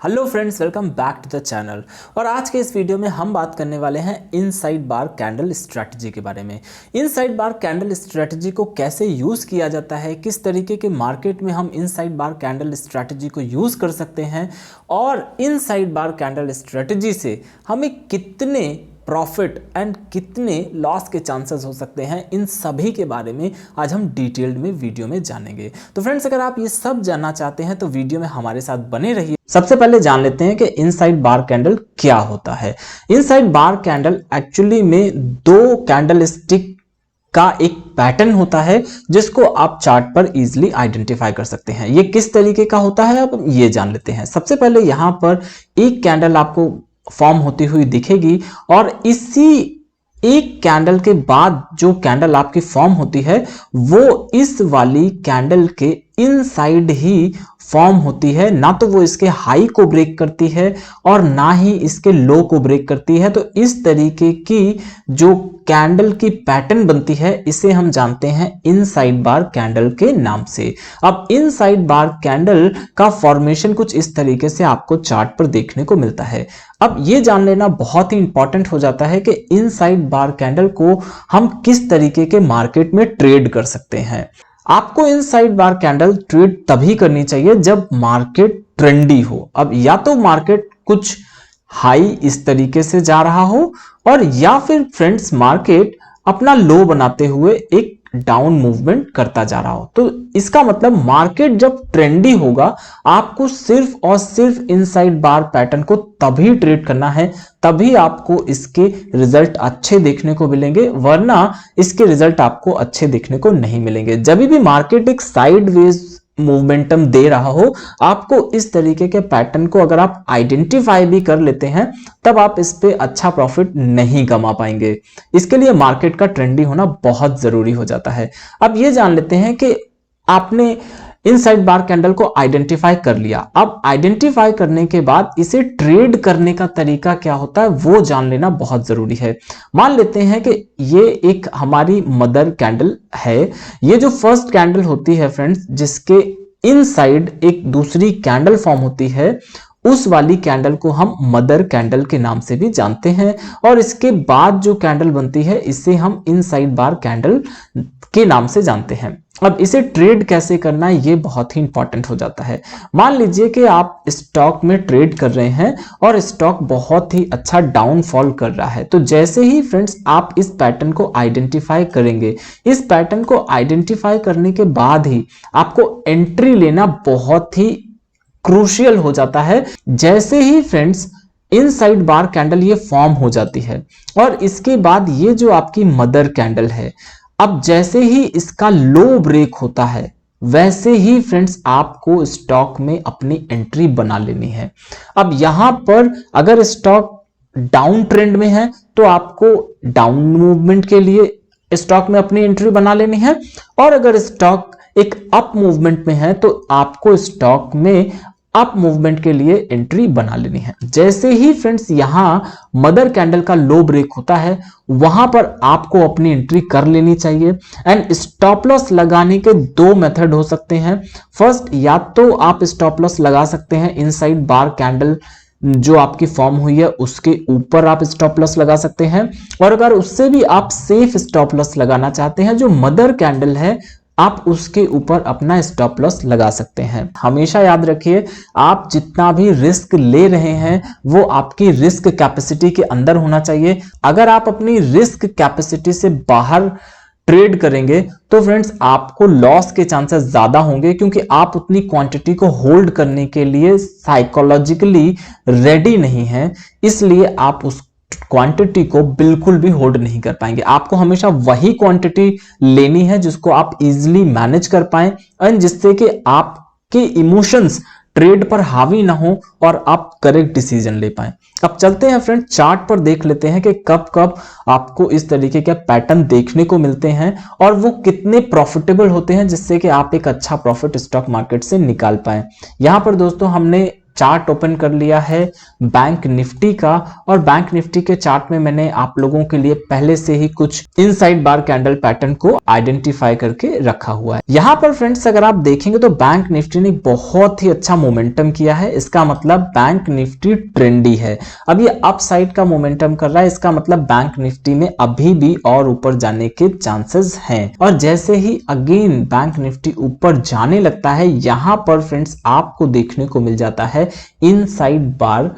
Hello friends, welcome back to the channel. और आज के इस वीडियो में हम बात करने वाले हैं इनसाइड बार कैंडल स्ट्रैटेजी के बारे में। इनसाइड बार कैंडल स्ट्रैटेजी को कैसे यूज़ किया जाता है, किस तरीके के मार्केट में हम इनसाइड बार कैंडल स्ट्रैटेजी को यूज़ कर सकते हैं और इनसाइड बार कैंडल स्ट्रैटेजी से हमें कितने प्रॉफिट एंड कितने लॉस के चांसेस हो सकते हैं, इन सभी के बारे में आज हम डिटेल्ड में वीडियो में जानेंगे। तो फ्रेंड्स, अगर आप ये सब जानना चाहते हैं तो वीडियो में हमारे साथ बने रहिए। सबसे पहले जान लेते हैं कि इनसाइड बार कैंडल क्या होता है। इनसाइड बार कैंडल एक्चुअली में दो कैंडल स्टिक का एक पैटर्न होता है जिसको आप चार्ट पर इजीली आइडेंटिफाई कर सकते हैं। ये किस तरीके का होता है अब ये जान लेते हैं। सबसे पहले यहां पर एक कैंडल आपको फॉर्म होती हुई दिखेगी और इसी एक कैंडल के बाद जो कैंडल आपकी फॉर्म होती है वो इस वाली कैंडल के इनसाइड ही फॉर्म होती है। ना तो वो इसके हाई को ब्रेक करती है और ना ही इसके लो को ब्रेक करती है। तो इस तरीके की जो कैंडल की पैटर्न बनती है इसे हम जानते हैं इनसाइड बार कैंडल के नाम से। अब इनसाइड बार कैंडल का फॉर्मेशन कुछ इस तरीके से आपको चार्ट पर देखने को मिलता है। अब ये जान लेना बहुत ही इंपॉर्टेंट हो जाता है कि इनसाइड बार कैंडल को हम किस तरीके के मार्केट में ट्रेड कर सकते हैं। आपको इनसाइड बार कैंडल ट्रेड तभी करनी चाहिए जब मार्केट ट्रेंडी हो। अब या तो मार्केट कुछ हाई इस तरीके से जा रहा हो और या फिर फ्रेंड्स मार्केट अपना लो बनाते हुए एक डाउन मूवमेंट करता जा रहा हो। तो इसका मतलब मार्केट जब ट्रेंडी होगा आपको सिर्फ और सिर्फ इनसाइड बार पैटर्न को तभी ट्रेड करना है, तभी आपको इसके रिजल्ट अच्छे देखने को मिलेंगे, वरना इसके रिजल्ट आपको अच्छे देखने को नहीं मिलेंगे। जब भी मार्केट एक साइडवेज मूवमेंटम दे रहा हो आपको इस तरीके के पैटर्न को अगर आप आइडेंटिफाई भी कर लेते हैं तब आप इस पे अच्छा प्रॉफिट नहीं कमा पाएंगे। इसके लिए मार्केट का ट्रेंडी होना बहुत जरूरी हो जाता है। अब ये जान लेते हैं कि आपने इनसाइड बार कैंडल को आइडेंटिफाई कर लिया। अब आइडेंटिफाई करने के बाद इसे ट्रेड करने का तरीका क्या होता है वो जान लेना बहुत जरूरी है। मान लेते हैं कि ये एक हमारी मदर कैंडल है। ये जो फर्स्ट कैंडल होती है फ्रेंड्स, जिसके इनसाइड एक दूसरी कैंडल फॉर्म होती है, उस वाली कैंडल को हम मदर कैंडल के नाम से भी जानते हैं। और इसके बाद जो कैंडल बनती है इसे हम इनसाइड बार कैंडल के नाम से जानते हैं। अब इसे ट्रेड कैसे करना है ये बहुत ही इंपॉर्टेंट हो जाता है। मान लीजिए कि आप स्टॉक में ट्रेड कर रहे हैं और स्टॉक बहुत ही अच्छा डाउनफॉल कर रहा है। तो जैसे ही फ्रेंड्स आप इस पैटर्न को आइडेंटिफाई करेंगे, इस पैटर्न को आइडेंटिफाई करने के बाद ही आपको एंट्री लेना बहुत ही क्रूशियल हो जाता है। जैसे ही फ्रेंड्स इनसाइड बार कैंडल ये फॉर्म हो जाती है और इसके बाद ये जो आपकी मदर कैंडल है, अब जैसे ही इसका लो ब्रेक होता है वैसे ही फ्रेंड्स आपको स्टॉक में अपनी एंट्री बना लेनी है। अब यहां पर अगर स्टॉक डाउन ट्रेंड में है तो आपको डाउन मूवमेंट के लिए स्टॉक में अपनी एंट्री बना लेनी है, और अगर स्टॉक एक अप मूवमेंट में है तो आपको स्टॉक में अप मूवमेंट के लिए एंट्री बना लेनी है। जैसे ही फ्रेंड्स यहां मदर कैंडल का लो ब्रेक होता है वहां पर आपको अपनी एंट्री कर लेनी चाहिए। एंड स्टॉप लॉस लगाने के दो मेथड हो सकते हैं। फर्स्ट, या तो आप स्टॉप लॉस लगा सकते हैं इनसाइड बार कैंडल जो आपकी फॉर्म हुई है उसके ऊपर आप स्टॉप लॉस लगा सकते हैं, और अगर उससे भी आप सेफ स्टॉप लॉस लगाना चाहते हैं जो मदर कैंडल है आप उसके ऊपर अपना स्टॉप लॉस लगा सकते हैं। हमेशा याद रखिए, आप जितना भी रिस्क ले रहे हैं वो आपकी रिस्क कैपेसिटी के अंदर होना चाहिए। अगर आप अपनी रिस्क कैपेसिटी से बाहर ट्रेड करेंगे तो फ्रेंड्स आपको लॉस के चांसेस ज्यादा होंगे, क्योंकि आप उतनी क्वांटिटी को होल्ड करने के लिए साइकोलॉजिकली रेडी नहीं है। इसलिए आप उस क्वांटिटी को बिल्कुल भी होल्ड नहीं कर पाएंगे। आपको हमेशा वही क्वांटिटी लेनी है जिसको आप इजीली मैनेज कर पाएं एंड जिससे कि आपके इमोशंस ट्रेड पर हावी ना हो और आप करेक्ट डिसीजन ले पाएं। अब चलते हैं फ्रेंड, चार्ट पर देख लेते हैं कि कब कब आपको इस तरीके के पैटर्न देखने को मिलते हैं और वो कितने प्रॉफिटेबल होते हैं जिससे कि आप एक अच्छा प्रॉफिट स्टॉक मार्केट से निकाल पाएं। यहां पर दोस्तों हमने चार्ट ओपन कर लिया है बैंक निफ्टी का, और बैंक निफ्टी के चार्ट में मैंने आप लोगों के लिए पहले से ही कुछ इनसाइड बार कैंडल पैटर्न को आइडेंटिफाई करके रखा हुआ है। यहां पर फ्रेंड्स अगर आप देखेंगे तो बैंक निफ्टी ने बहुत ही अच्छा मोमेंटम किया है, इसका मतलब बैंक निफ्टी ट्रेंडी है। अब ये अप साइड का मोमेंटम कर रहा है, इसका मतलब बैंक निफ्टी में अभी भी और ऊपर जाने के चांसेस हैं। और जैसे ही अगेन बैंक निफ्टी ऊपर जाने लगता है, यहां पर फ्रेंड्स आपको देखने को मिल जाता है इनसाइड बार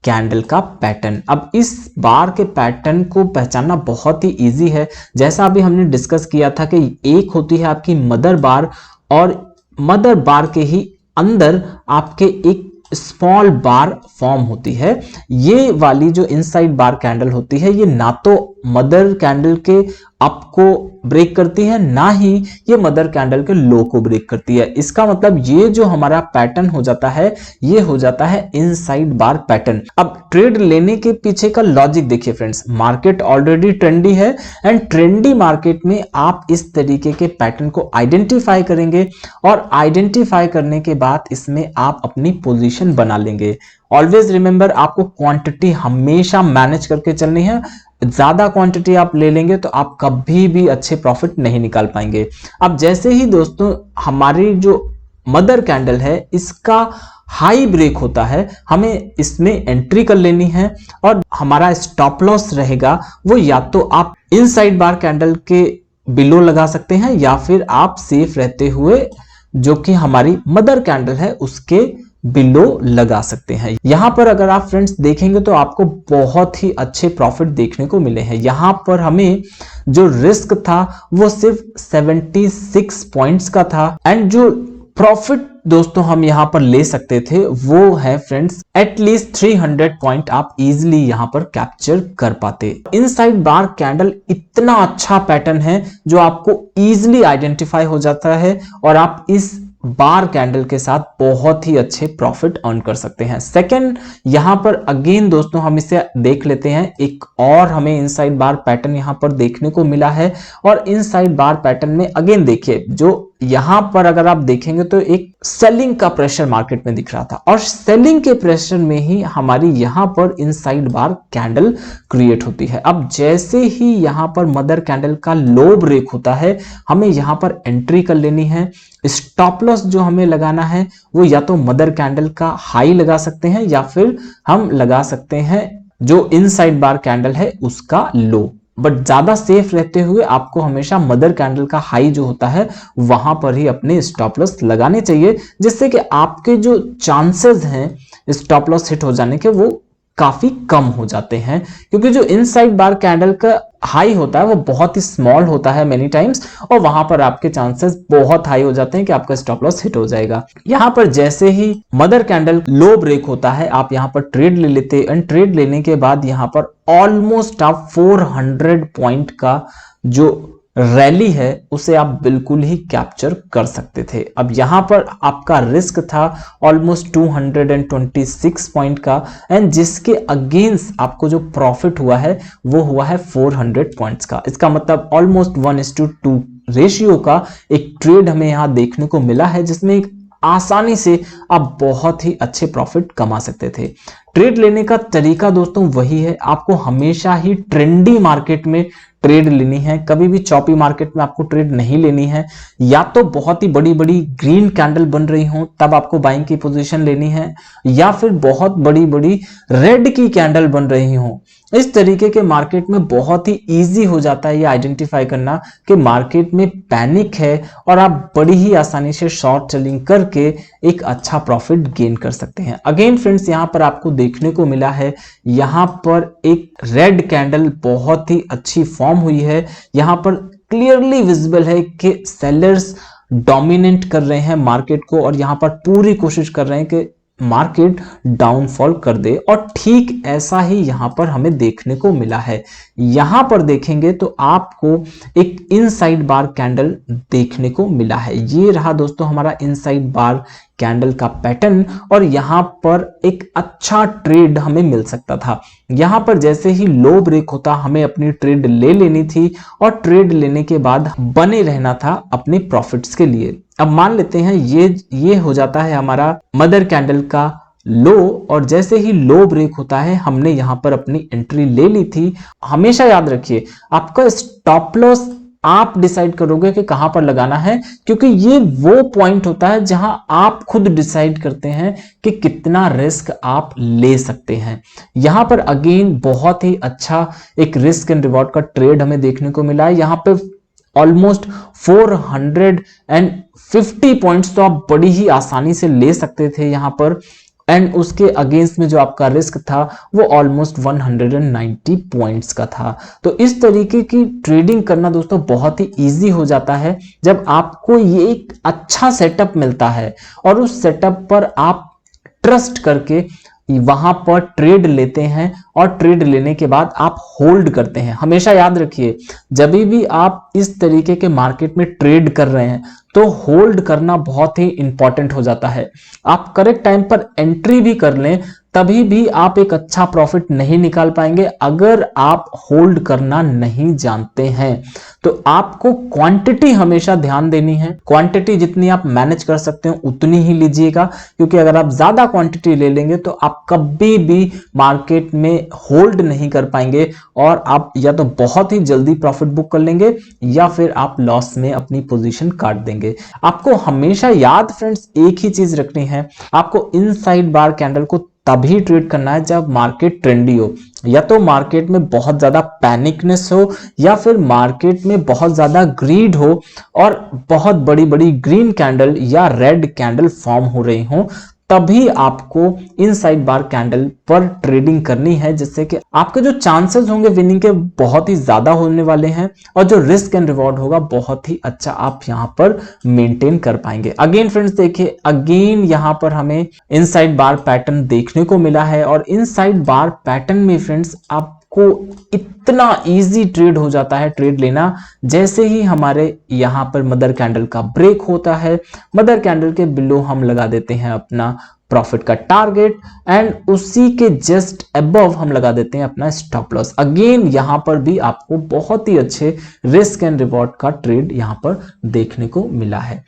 कैंडल का पैटर्न। अब इस बार के पैटर्न को पहचानना बहुत ही इजी है। जैसा अभी हमने डिस्कस किया था कि एक होती है आपकी मदर बार, और मदर बार के ही अंदर आपके एक स्मॉल बार फॉर्म होती है। ये वाली जो इनसाइड बार कैंडल होती है, ये ना तो मदर कैंडल के अप को ब्रेक करती है, ना ही ये मदर कैंडल के लो को ब्रेक करती है। इसका मतलब ये जो हमारा पैटर्न हो जाता है, ये हो जाता है इनसाइड बार पैटर्न। अब ट्रेड लेने के पीछे का लॉजिक देखिए फ्रेंड्स, मार्केट ऑलरेडी ट्रेंडी है, एंड ट्रेंडी मार्केट में आप इस तरीके के पैटर्न को आइडेंटिफाई करेंगे, और आइडेंटिफाई करने के बाद इसमें आप अपनी पोजीशन बना लेंगे। ऑलवेज रिमेंबर, आपको क्वांटिटी हमेशा मैनेज करके चलनी है। ज्यादा क्वांटिटी आप ले लेंगे तो आप कभी भी अच्छे प्रॉफिट नहीं निकाल पाएंगे। अब जैसे ही दोस्तों हमारी जो मदर कैंडल है, इसका हाई ब्रेक होता है, हमें इसमें एंट्री कर लेनी है, और हमारा स्टॉप लॉस रहेगा वो या तो आप इनसाइड बार कैंडल के बिलो लगा सकते हैं, या फिर आप सेफ रहते हुए जो कि हमारी मदर कैंडल है उसके बिलो लगा सकते हैं। यहां पर अगर आप फ्रेंड्स देखेंगे तो आपको बहुत ही अच्छे प्रॉफिट देखने को मिले हैं। यहां पर हमें जो रिस्क था वो सिर्फ 76 पॉइंट्स का था, एंड जो प्रॉफिट दोस्तों हम यहां पर ले सकते थे वो है फ्रेंड्स एटलीस्ट 300 पॉइंट आप इजीली यहां पर कैप्चर कर पाते। इनसाइड बार कैंडल इतना अच्छा पैटर्न है जो आपको इजीली आइडेंटिफाई हो जाता है, और आप इस बार कैंडल के साथ बहुत ही अच्छे प्रॉफिट अर्न कर सकते हैं। सेकंड, यहां पर अगेन दोस्तों हम इसे देख लेते हैं, एक और हमें इनसाइड बार पैटर्न यहां पर देखने को मिला है। और इनसाइड बार पैटर्न में अगेन देखिए, जो यहां पर अगर आप देखेंगे तो एक सेलिंग का प्रेशर मार्केट में दिख रहा था, और सेलिंग के प्रेशर में ही हमारी यहां पर इनसाइड बार कैंडल क्रिएट होती है। अब जैसे ही यहां पर मदर कैंडल का लो ब्रेक होता है, हमें यहां पर एंट्री कर लेनी है। स्टॉप लॉस जो हमें लगाना है वो या तो मदर कैंडल का हाई लगा सकते हैं, या फिर हम लगा सकते हैं जो इनसाइड बार कैंडल है उसका लो। बट ज्यादा सेफ रहते हुए आपको हमेशा मदर कैंडल का हाई जो होता है वहां पर ही अपने स्टॉप लॉस लगाने चाहिए, जिससे कि आपके जो चांसेस हैं स्टॉप लॉस हिट हो जाने के वो काफी कम हो जाते हैं। क्योंकि जो इनसाइड बार कैंडल का हाई होता है वो बहुत ही स्मॉल होता है मेनी टाइम्स, और वहां पर आपके चांसेस बहुत हाई हो जाते हैं कि आपका स्टॉप लॉस हिट हो जाएगा। यहां पर जैसे ही मदर कैंडल लो ब्रेक होता है, आप यहां पर ट्रेड ले लेते हैं, एंड ट्रेड लेने के बाद यहां पर ऑलमोस्ट आप 400 पॉइंट का जो रैली है उसे आप बिल्कुल ही कैप्चर कर सकते थे। अब यहां पर आपका रिस्क था ऑलमोस्ट 226 पॉइंट का, एंड जिसके अगेंस्ट आपको जो प्रॉफिट हुआ है वो हुआ है 400 पॉइंट्स का। इसका मतलब ऑलमोस्ट 1:2 रेशियो का एक ट्रेड हमें यहां देखने को मिला है, जिसमें एक आसानी से आप बहुत ही अच्छे प्रॉफिट कमा सकते थे। ट्रेड लेने का तरीका दोस्तों वही है, आपको हमेशा ही ट्रेंडी मार्केट में ट्रेड लेनी है, कभी भी चॉपी मार्केट में आपको ट्रेड नहीं लेनी है। या तो बहुत ही बड़ी बड़ी ग्रीन कैंडल बन रही हो तब आपको बाइंग की पोजीशन लेनी है, या फिर बहुत बड़ी बड़ी रेड की कैंडल बन रही हो। इस तरीके के मार्केट में बहुत ही इजी हो जाता है ये आइडेंटिफाई करना कि मार्केट में पैनिक है, और आप बड़ी ही आसानी से शॉर्ट सेलिंग करके एक अच्छा प्रॉफिट गेन कर सकते हैं। अगेन फ्रेंड्स, यहां पर आपको देखने को मिला है, यहां पर एक रेड कैंडल बहुत ही अच्छी फॉर्म हुई है। यहां पर क्लियरली विजिबल है कि सेलर्स डोमिनेट कर रहे हैं मार्केट को, और यहां पर पूरी कोशिश कर रहे हैं कि मार्केट डाउनफॉल कर दे, और ठीक ऐसा ही यहां पर हमें देखने को मिला है। यहां पर देखेंगे तो आपको एक इनसाइड बार कैंडल देखने को मिला है। ये रहा दोस्तों हमारा इनसाइड बार कैंडल का पैटर्न, और यहां पर एक अच्छा ट्रेड हमें मिल सकता था। यहां पर जैसे ही लो ब्रेक होता हमें अपनी ट्रेड ले लेनी थी, और ट्रेड लेने के बाद बने रहना था अपने प्रॉफिट्स के लिए। अब मान लेते हैं ये हो जाता है हमारा मदर कैंडल का लो और जैसे ही लो ब्रेक होता है हमने यहां पर अपनी एंट्री ले ली थी। हमेशा याद रखिए आपका स्टॉप लॉस आप डिसाइड करोगे कि कहां पर लगाना है, क्योंकि ये वो पॉइंट होता है जहां आप खुद डिसाइड करते हैं कि कितना रिस्क आप ले सकते हैं। यहां पर अगेन बहुत ही अच्छा एक रिस्क एंड रिवॉर्ड का ट्रेड हमें देखने को मिला है। यहां पे ऑलमोस्ट 450 पॉइंट्स तो आप बड़ी ही आसानी से ले सकते थे यहां पर, एंड उसके अगेंस्ट में जो आपका रिस्क था वो ऑलमोस्ट 190 पॉइंट्स का था। तो इस तरीके की ट्रेडिंग करना दोस्तों बहुत ही इजी हो जाता है जब आपको ये एक अच्छा सेटअप मिलता है और उस सेटअप पर आप ट्रस्ट करके वहां पर ट्रेड लेते हैं और ट्रेड लेने के बाद आप होल्ड करते हैं। हमेशा याद रखिए जब भी आप इस तरीके के मार्केट में ट्रेड कर रहे हैं तो होल्ड करना बहुत ही इंपॉर्टेंट हो जाता है। आप करेक्ट टाइम पर एंट्री भी कर लें तभी भी आप एक अच्छा प्रॉफिट नहीं निकाल पाएंगे अगर आप होल्ड करना नहीं जानते हैं। तो आपको क्वांटिटी हमेशा ध्यान देनी है। क्वांटिटी जितनी आप मैनेज कर सकते हो उतनी ही लीजिएगा, क्योंकि अगर आप ज्यादा क्वांटिटी ले लेंगे तो आप कभी भी मार्केट में होल्ड नहीं कर पाएंगे और आप या तो बहुत ही जल्दी प्रॉफिट बुक कर लेंगे या फिर आप लॉस में अपनी पोजीशन काट देंगे। आपको हमेशा याद फ्रेंड्स एक ही चीज रखनी है, आपको इनसाइड बार कैंडल को तभी ट्रेड करना है जब मार्केट ट्रेंडी हो, या तो मार्केट में बहुत ज्यादा पैनिकनेस हो या फिर मार्केट में बहुत ज्यादा ग्रीड हो और बहुत बड़ी बड़ी ग्रीन कैंडल या रेड कैंडल फॉर्म हो रही हो, तभी आपको इनसाइड बार कैंडल पर ट्रेडिंग करनी है, जिससे कि आपके जो चांसेस होंगे विनिंग के बहुत ही ज्यादा होने वाले हैं और जो रिस्क एंड रिवॉर्ड होगा बहुत ही अच्छा आप यहां पर मेंटेन कर पाएंगे। अगेन फ्रेंड्स देखिए अगेन यहां पर हमें इनसाइड बार पैटर्न देखने को मिला है और इनसाइड बार पैटर्न में फ्रेंड्स आपको इतना इजी ट्रेड हो जाता है ट्रेड लेना। जैसे ही हमारे यहां पर मदर कैंडल का ब्रेक होता है, मदर कैंडल के बिलो हम लगा देते हैं अपना प्रॉफिट का टारगेट एंड उसी के जस्ट अबव हम लगा देते हैं अपना स्टॉप लॉस। अगेन यहां पर भी आपको बहुत ही अच्छे रिस्क एंड रिवॉर्ड का ट्रेड यहां पर देखने को मिला है।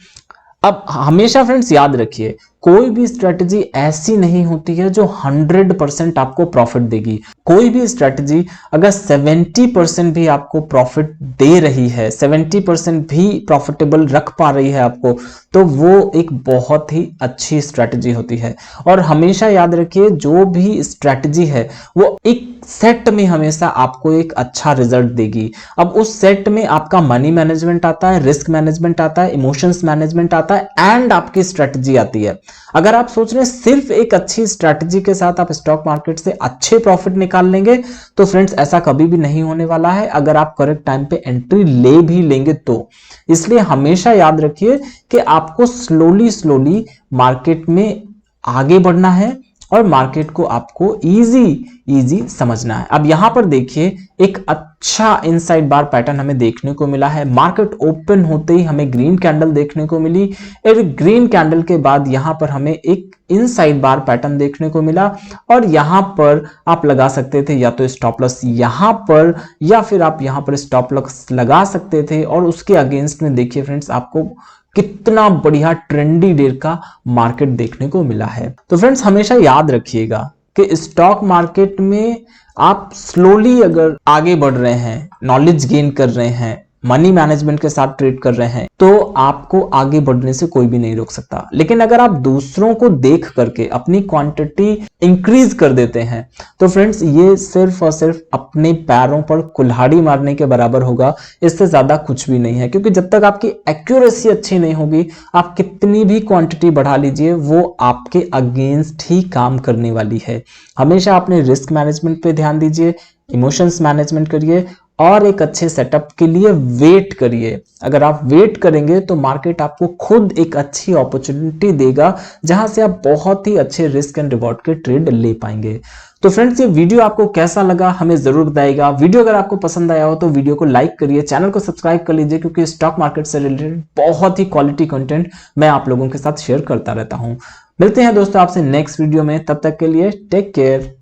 अब हमेशा फ्रेंड्स याद रखिए कोई भी स्ट्रेटजी ऐसी नहीं होती है जो 100% आपको प्रॉफिट देगी। कोई भी स्ट्रेटजी अगर 70% भी आपको प्रॉफिट दे रही है, 70% भी प्रॉफिटेबल रख पा रही है आपको, तो वो एक बहुत ही अच्छी स्ट्रेटजी होती है। और हमेशा याद रखिए जो भी स्ट्रेटजी है वो एक सेट में हमेशा आपको एक अच्छा रिजल्ट देगी। अब उस सेट में आपका मनी मैनेजमेंट आता है, रिस्क मैनेजमेंट आता है, इमोशंस मैनेजमेंट आता है एंड आपकी स्ट्रेटजी आती है। अगर आप सोच रहे हैं सिर्फ एक अच्छी स्ट्रेटजी के साथ आप स्टॉक मार्केट से अच्छे प्रॉफिट निकाल लेंगे, तो फ्रेंड्स ऐसा कभी भी नहीं होने वाला है अगर आप करेक्ट टाइम पे एंट्री ले भी लेंगे तो। इसलिए हमेशा याद रखिए कि आपको स्लोली मार्केट में आगे बढ़ना है और मार्केट को आपको इजी समझना है। अब यहां पर देखिए एक अच्छा इनसाइड बार पैटर्न हमें देखने को मिला है। मार्केट ओपन होते ही हमें ग्रीन कैंडल देखने को मिली और ग्रीन कैंडल के बाद यहां पर हमें एक इनसाइड बार पैटर्न देखने को मिला और यहां पर आप लगा सकते थे या तो स्टॉप लॉस यहां पर या फिर आप यहां पर स्टॉप लॉस लगा सकते थे। और उसके अगेंस्ट में देखिए फ्रेंड्स आपको कितना बढ़िया ट्रेंडी डे का मार्केट देखने को मिला है। तो फ्रेंड्स हमेशा याद रखिएगा कि स्टॉक मार्केट में आप स्लोली अगर आगे बढ़ रहे हैं, नॉलेज गेन कर रहे हैं, मनी मैनेजमेंट के साथ ट्रेड कर रहे हैं, तो आपको आगे बढ़ने से कोई भी नहीं रोक सकता। लेकिन अगर आप दूसरों को देख करके अपनी क्वांटिटी इंक्रीज कर देते हैं तो फ्रेंड्स ये सिर्फ और सिर्फ अपने पैरों पर कुल्हाड़ी मारने के बराबर होगा, इससे ज्यादा कुछ भी नहीं है। क्योंकि जब तक आपकी एक्यूरेसी अच्छी नहीं होगी आप कितनी भी क्वांटिटी बढ़ा लीजिए वो आपके अगेंस्ट ही काम करने वाली है। हमेशा अपने रिस्क मैनेजमेंट पे ध्यान दीजिए, इमोशंस मैनेजमेंट करिए और एक अच्छे सेटअप के लिए वेट करिए। अगर आप वेट करेंगे तो मार्केट आपको खुद एक अच्छी अपॉर्चुनिटी देगा जहां से आप बहुत ही अच्छे रिस्क एंड रिवॉर्ड के ट्रेड ले पाएंगे। तो फ्रेंड्स ये वीडियो आपको कैसा लगा हमें जरूर बताइएगा। वीडियो अगर आपको पसंद आया हो तो वीडियो को लाइक करिए, चैनल को सब्सक्राइब कर लीजिए, क्योंकि स्टॉक मार्केट से रिलेटेड बहुत ही क्वालिटी कंटेंट मैं आप लोगों के साथ शेयर करता रहता हूं। मिलते हैं दोस्तों आपसे नेक्स्ट वीडियो में, तब तक के लिए टेक केयर।